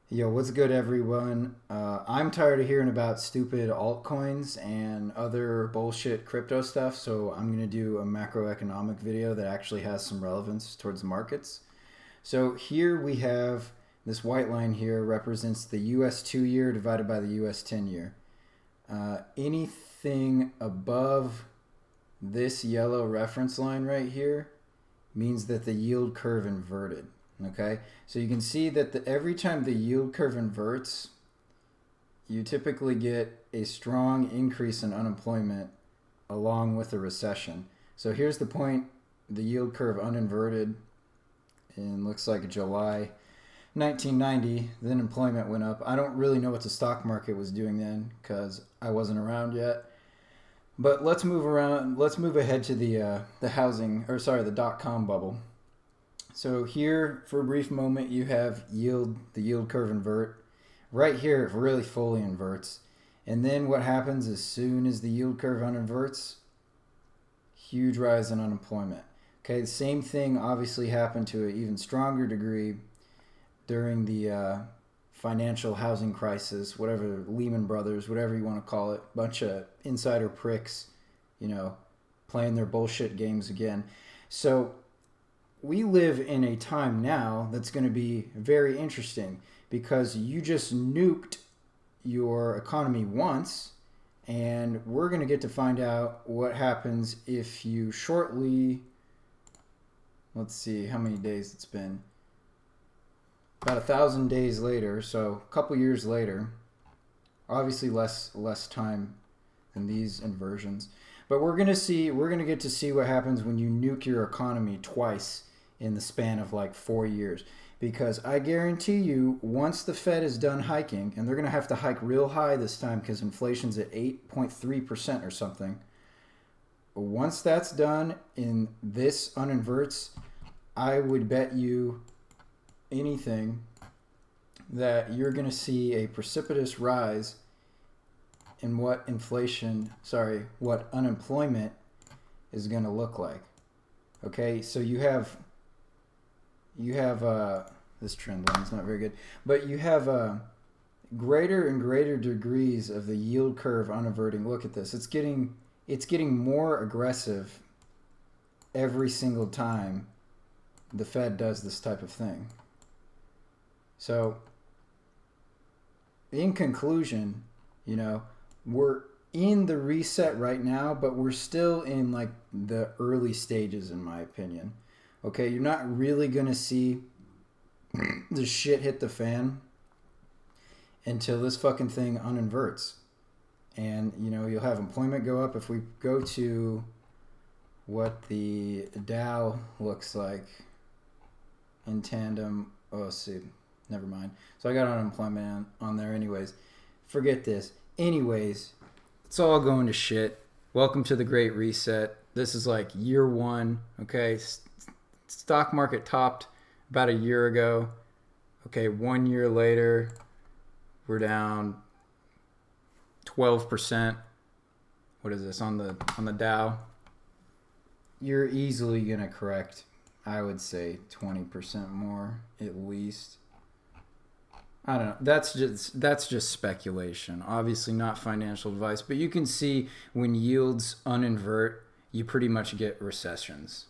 Yo, what's good, everyone? I'm tired of hearing about stupid altcoins and other bullshit crypto stuff, so I'm going to do a macroeconomic video that actually has some relevance towards the markets. So here we have this white line here represents the US 2 year divided by the US 10 year. Anything above this yellow reference line right here means that the yield curve inverted. Okay, so you can see that every time the yield curve inverts, you typically get a strong increase in unemployment along with a recession. So here's the point: the yield curve uninverted in looks like July 1990. Then employment went up. I don't really know what the stock market was doing then because I wasn't around yet. But let's move around. Let's move ahead to the housing, or sorry, the dot-com bubble. So here, for a brief moment, you have the yield curve invert. Right here, it really fully inverts. And then what happens as soon as the yield curve uninverts? Huge rise in unemployment. Okay, the same thing obviously happened to an even stronger degree during the financial housing crisis, whatever, Lehman Brothers, whatever you want to call it. Bunch of insider pricks, playing their bullshit games again. So we live in a time now that's going to be very interesting because you just nuked your economy once, and we're going to get to find out what happens if you shortly, let's see how many days it's been, about 1,000 days later, so a couple years later, obviously less time than these inversions, but we're going to get to see what happens when you nuke your economy twice in the span of like 4 years. Because I guarantee you, once the Fed is done hiking, and they're going to have to hike real high this time because inflation's at 8.3% or something. Once that's done and this uninverts, I would bet you anything that you're going to see a precipitous rise in what unemployment is going to look like. Okay, so you have this trend line is not very good, but you have greater and greater degrees of the yield curve uninverting. Look at this; it's getting more aggressive every single time the Fed does this type of thing. So, in conclusion, we're in the reset right now, but we're still in like the early stages, in my opinion. Okay, you're not really going to see the shit hit the fan until this fucking thing uninverts. And, you'll have employment go up. If we go to what the Dow looks like in tandem, see, never mind. So I got unemployment on there anyways. Forget this. Anyways, it's all going to shit. Welcome to the Great Reset. This is like year one, okay? Stock market topped about a year ago. Okay, 1 year later, we're down 12%. What is this on the Dow? You're easily gonna correct, I would say 20% more at least. I don't know. That's just speculation. Obviously not financial advice, but you can see when yields uninvert, you pretty much get recessions.